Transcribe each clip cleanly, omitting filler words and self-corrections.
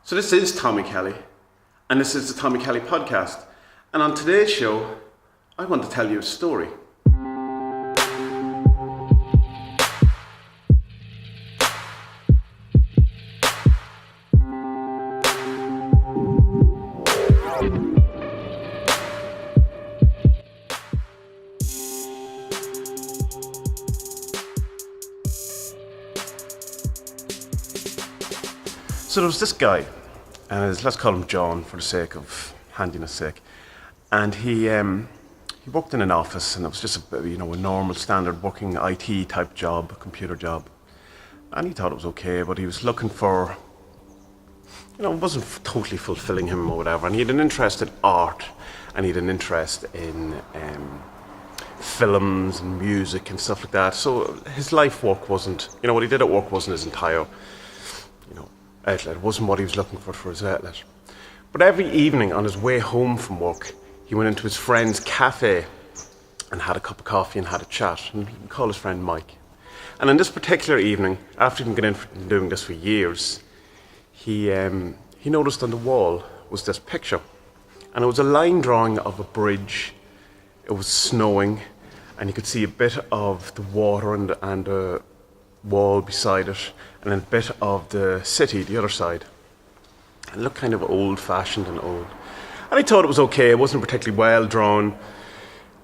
So this is Tommy Kelly, and this is the Tommy Kelly podcast. And on today's show, I want to tell you a story. So there was this guy, and let's call him John for the sake of handiness sake, and he worked in an office, and it was just a normal standard working IT type job, a computer job, and he thought it was okay, but he was looking for, it wasn't totally fulfilling him or whatever, and he had an interest in art, and he had an interest in films and music and stuff like that. So his life work wasn't, what he did at work wasn't his entire outlet. It wasn't what he was looking for his outlet. But every evening on his way home from work, he went into his friend's cafe and had a cup of coffee and had a chat. And he called his friend Mike. And on this particular evening, after he'd been doing this for years, he noticed on the wall was this picture. And it was a line drawing of a bridge. It was snowing, and you could see a bit of the water and the wall beside it, and then a bit of the city, the other side. It looked kind of old-fashioned and old. And I thought it was okay. It wasn't particularly well drawn.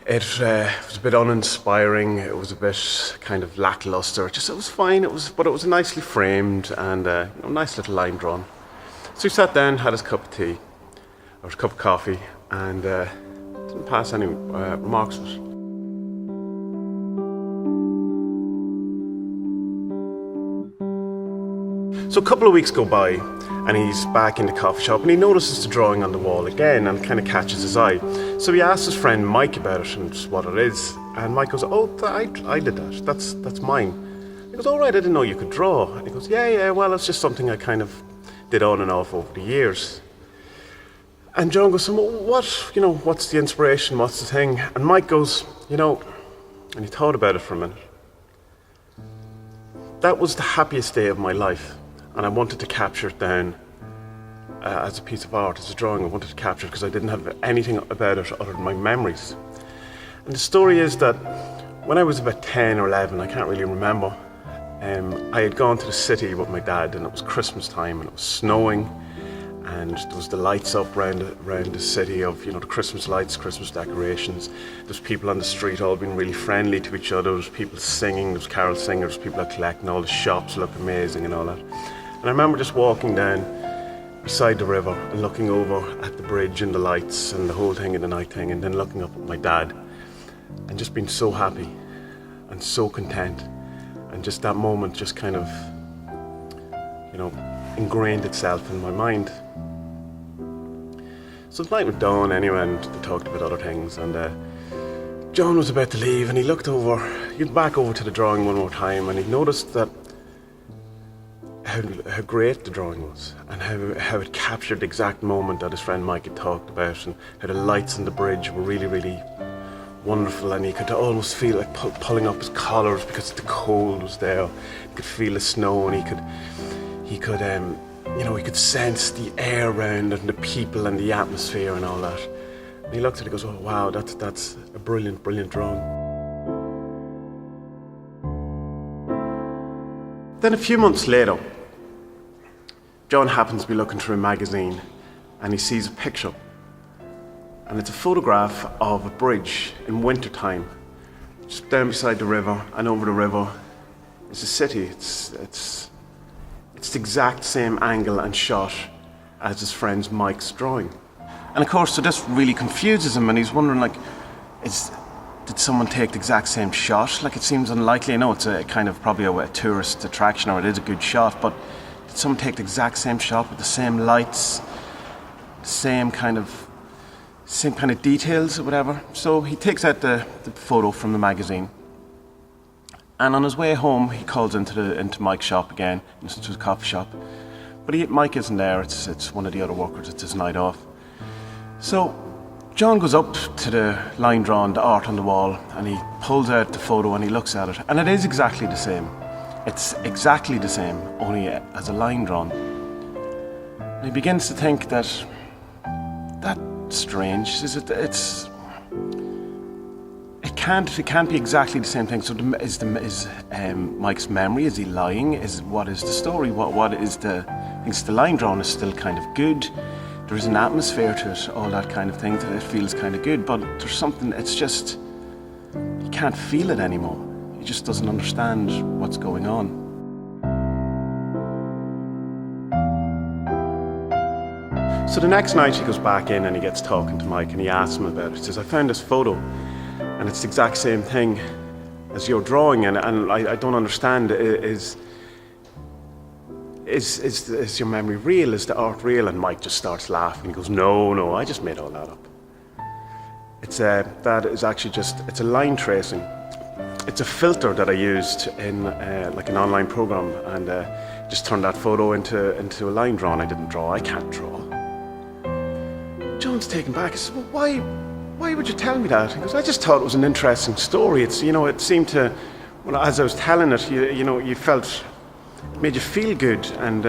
It was a bit uninspiring. It was a bit kind of lackluster. It was fine. But it was nicely framed and a nice little line drawn. So he sat down, had his cup of tea, or his cup of coffee, and didn't pass any remarks of it. So a couple of weeks go by, and he's back in the coffee shop, and he notices the drawing on the wall again, and it kind of catches his eye. So he asks his friend Mike about it and what it is, and Mike goes, "Oh, I did that. That's mine." He goes, "Oh right, I didn't know you could draw." And he goes, "Yeah. Well, it's just something I kind of did on and off over the years." And John goes, "So what's the inspiration? What's the thing?" And Mike goes, and he thought about it for a minute. "That was the happiest day of my life. And I wanted to capture it down as a piece of art, as a drawing. I wanted to capture it because I didn't have anything about it other than my memories." And the story is that when I was about 10 or 11, I can't really remember, I had gone to the city with my dad, and it was Christmas time, and it was snowing, and there was the lights up around the city of, the Christmas lights, Christmas decorations. There's people on the street all being really friendly to each other. There's people singing, there's carol singers, people are collecting, all the shops look amazing and all that. And I remember just walking down beside the river and looking over at the bridge and the lights and the whole thing and the night thing, and then looking up at my dad and just being so happy and so content. And just that moment just kind of, ingrained itself in my mind. So the night went down anyway, and they talked about other things, and John was about to leave, and he went back over to the drawing one more time, and he noticed that how great the drawing was, and how it captured the exact moment that his friend Mike had talked about, and how the lights on the bridge were really, really wonderful, and he could almost feel like pulling up his collars because the cold was there. He could feel the snow, and he could sense the air around and the people and the atmosphere and all that. And he looked at it and goes, "Oh wow, that's a brilliant, brilliant drawing." Then a few months later, John happens to be looking through a magazine, and he sees a picture. And it's a photograph of a bridge in wintertime, just down beside the river, and over the river is a city. It's the exact same angle and shot as his friend Mike's drawing. And of course, so this really confuses him, and he's wondering, did someone take the exact same shot? It seems unlikely. I know it's a kind of probably a tourist attraction, or it is a good shot, but did someone take the exact same shot with the same lights, same kind of details or whatever? So he takes out the photo from the magazine, and on his way home he calls into Mike's shop again, into his coffee shop. But Mike isn't there. It's one of the other workers. It's his night off. So John goes up to the line drawn, the art on the wall, and he pulls out the photo and he looks at it, and it is exactly the same. It's exactly the same, only as a line drawn. And he begins to think that that's strange. It can't be exactly the same thing. So is Mike's memory? Is he lying? What is the story? What is the? I think the line drawing is still kind of good. There is an atmosphere to it, all that kind of thing. It feels kind of good, but there's something. It's just he can't feel it anymore. He just doesn't understand what's going on. So the next night he goes back in and he gets talking to Mike and he asks him about it. He says, I found this photo and it's the exact same thing as your drawing, and I don't understand. Is your memory real? Is the art real? And Mike just starts laughing. He goes, no, I just made all that up. That is actually it's a line tracing. It's a filter that I used in like an online program, and just turned that photo into a line drawing. I didn't draw. I can't draw. John's taken back. He says, well, why would you tell me that? He goes, I just thought it was an interesting story. It seemed to, well, as I was telling it, you felt, it made you feel good, and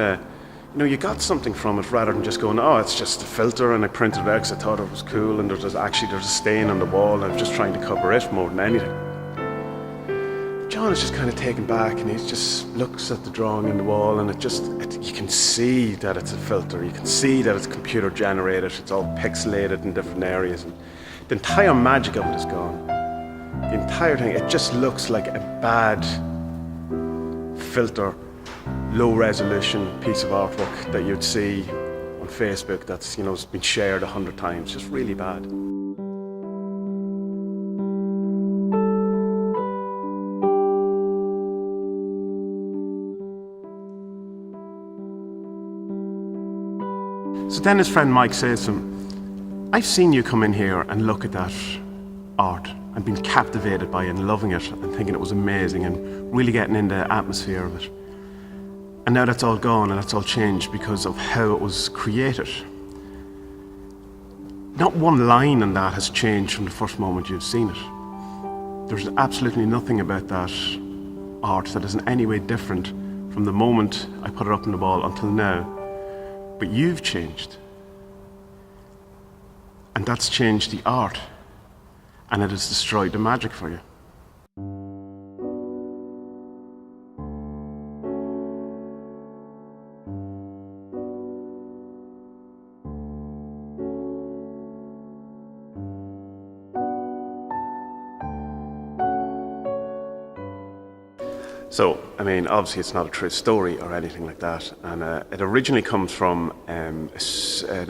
you got something from it rather than just going, oh, it's just a filter and I printed it out because I thought it was cool, and there's a stain on the wall and I was just trying to cover it more than anything. John is just kind of taken back, and he just looks at the drawing on the wall, and you can see that it's a filter. You can see that it's computer generated. It's all pixelated in different areas. And the entire magic of it is gone. The entire thing, it just looks like a bad filter, low resolution piece of artwork that you'd see on Facebook that's, it's been shared 100 times. Just really bad. So then his friend Mike says to him, I've seen you come in here and look at that art and been captivated by it and loving it and thinking it was amazing and really getting in the atmosphere of it. And now that's all gone and that's all changed because of how it was created. Not one line in that has changed from the first moment you've seen it. There's absolutely nothing about that art that is in any way different from the moment I put it up on the wall until now. But you've changed. And that's changed the art. And it has destroyed the magic for you. So, obviously it's not a true story or anything like that, and it originally comes from an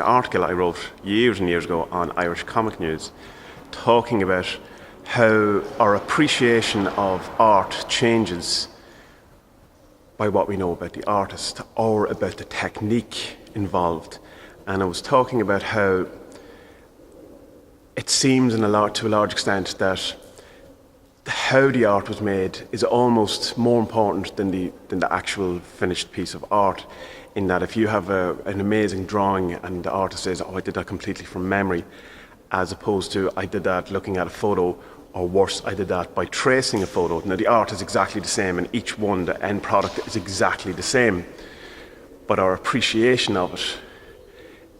article I wrote years and years ago on Irish Comic News, talking about how our appreciation of art changes by what we know about the artist or about the technique involved. And I was talking about how it seems to a large extent that how the art was made is almost more important than the actual finished piece of art, in that if you have an amazing drawing and the artist says, oh, I did that completely from memory, as opposed to I did that looking at a photo, or worse, I did that by tracing a photo. Now the art is exactly the same, and each one, the end product is exactly the same, but our appreciation of it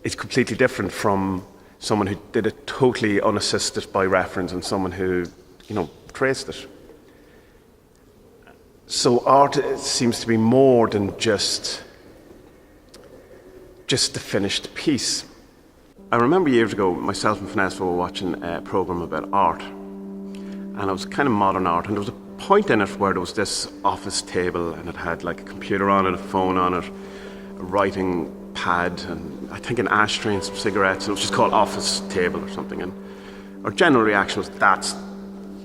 is completely different from someone who did it totally unassisted by reference and someone who, traced it. So art seems to be more than just the finished piece. I remember years ago, myself and Vanessa were watching a program about art, and it was kind of modern art, and there was a point in it where there was this office table, and it had like a computer on it, a phone on it, a writing pad, and I think an ashtray and some cigarettes, and it was just called office table or something, and our general reaction was, that's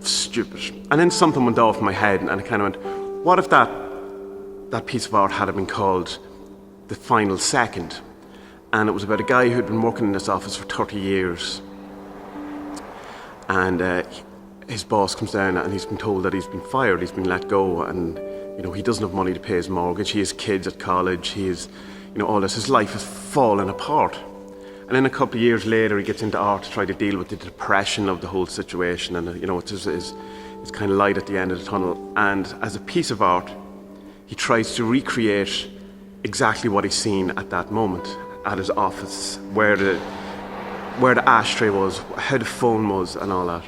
stupid. And then something went off in my head, and I kind of went, what if that piece of art had been called The Final Second? And it was about a guy who'd been working in this office for 30 years. And his boss comes down and he's been told that he's been fired, he's been let go, and he doesn't have money to pay his mortgage, he has kids at college, he has all this, his life is falling apart. And then a couple of years later, he gets into art to try to deal with the depression of the whole situation, and it's kind of light at the end of the tunnel. And as a piece of art, he tries to recreate exactly what he's seen at that moment. at his office, where the ashtray was, how the phone was and all that.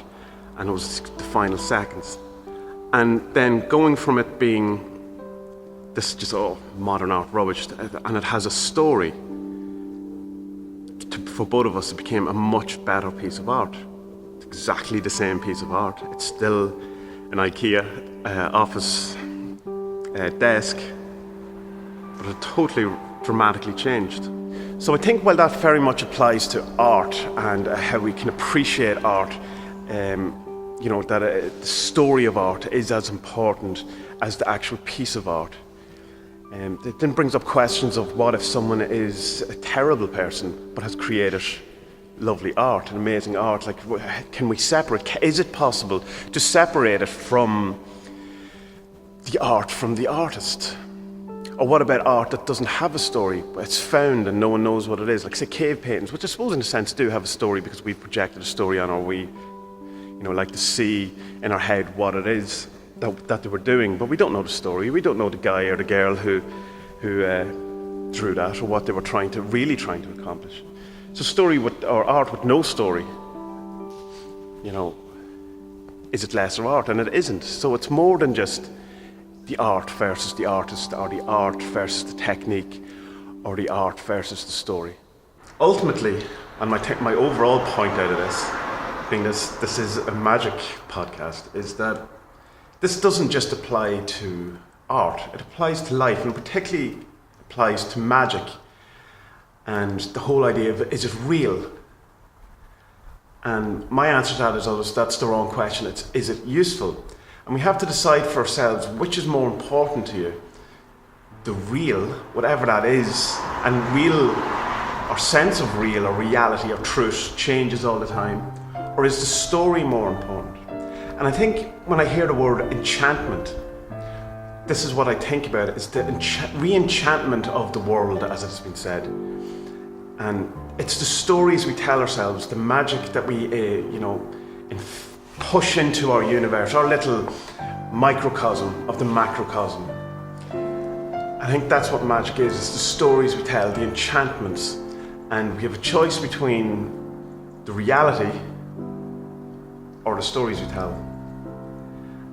And it was the final seconds. And then going from it being this just modern art rubbish, and it has a story, for both of us it became a much better piece of art. It's exactly the same piece of art. It's still an IKEA office desk, but it totally dramatically changed. So I think while that very much applies to art and how we can appreciate art, that the story of art is as important as the actual piece of art. It then brings up questions of what if someone is a terrible person but has created lovely art and amazing art? Like, can we separate? Is it possible to separate it from the art from the artist? Or what about art that doesn't have a story? It's found and no one knows what it is. Like, say, cave paintings, which I suppose in a sense do have a story because we've projected a story on, or we like to see in our head what it is that they were doing. But we don't know the story. We don't know the guy or the girl who drew that, or what they were trying to accomplish. So or art with no story, is it lesser art? And it isn't. So it's more than just the art versus the artist, or the art versus the technique, or the art versus the story. Ultimately, and my overall point out of this, being this is a Magick podcast, is that this doesn't just apply to art, it applies to life, and particularly applies to magic. And the whole idea of, is it real? And my answer to that is always, that's the wrong question. It's, is it useful? And we have to decide for ourselves, which is more important to you? The real, whatever that is, and real, our sense of real or reality or truth changes all the time, or is the story more important? And I think when I hear the word enchantment, this is what I think about it, is the re-enchantment of the world, as it has been said. And it's the stories we tell ourselves, the magic that we, push into our universe, our little microcosm of the macrocosm. I think that's what magic is. It's the stories we tell, the enchantments. And we have a choice between the reality or the stories we tell.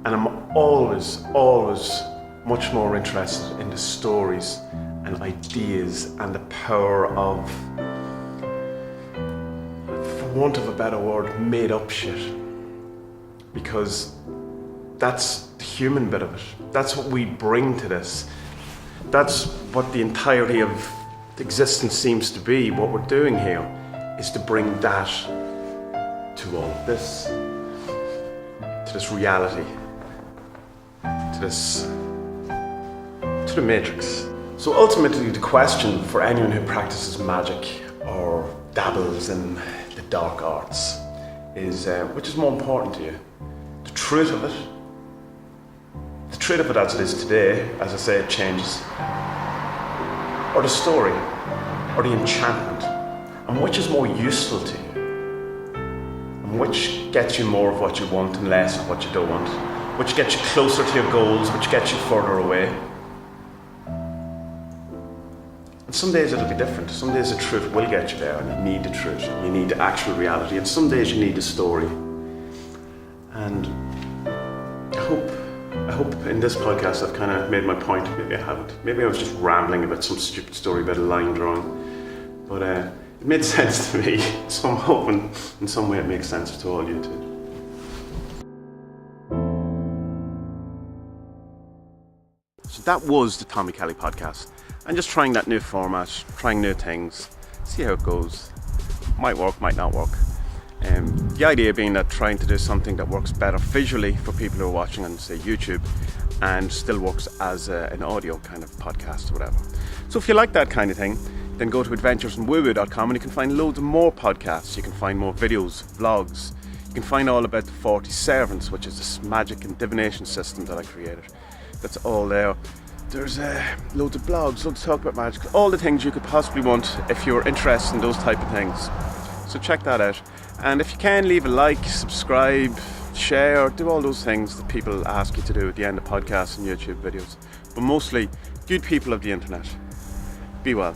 And I'm always, always much more interested in the stories and ideas and the power of, for want of a better word, made up shit. Because that's the human bit of it. That's what we bring to this. That's what the entirety of existence seems to be. What we're doing here is to bring that to all of this, to this reality, to the matrix. So ultimately the question for anyone who practices magic or dabbles in the dark arts is, which is more important to you? The truth of it as it is today, as I say, it changes, or the story, or the enchantment, and which is more useful to you, and which gets you more of what you want and less of what you don't want, which gets you closer to your goals, which gets you further away. And some days it'll be different. Some days the truth will get you there, and you need the truth, and you need the actual reality, and some days you need the story. And I hope in this podcast I've kind of made my point. Maybe I haven't. Maybe I was just rambling about some stupid story about a line drawing. But it made sense to me, so I'm hoping in some way it makes sense to all you too. So that was the Tommy Kelly podcast. I'm just trying that new format, trying new things, see how it goes. Might work, might not work. The idea being that trying to do something that works better visually for people who are watching on, say, YouTube, and still works as an audio kind of podcast or whatever. So if you like that kind of thing, then go to adventuresandwoowoo.com and you can find loads of more podcasts. You can find more videos, vlogs. You can find all about the 40 servants, which is this magic and divination system that I created. That's all there. There's loads of blogs, loads of talk about magic, all the things you could possibly want if you're interested in those type of things. So check that out. And if you can, leave a like, subscribe, share, do all those things that people ask you to do at the end of podcasts and YouTube videos. But mostly, good people of the internet. Be well.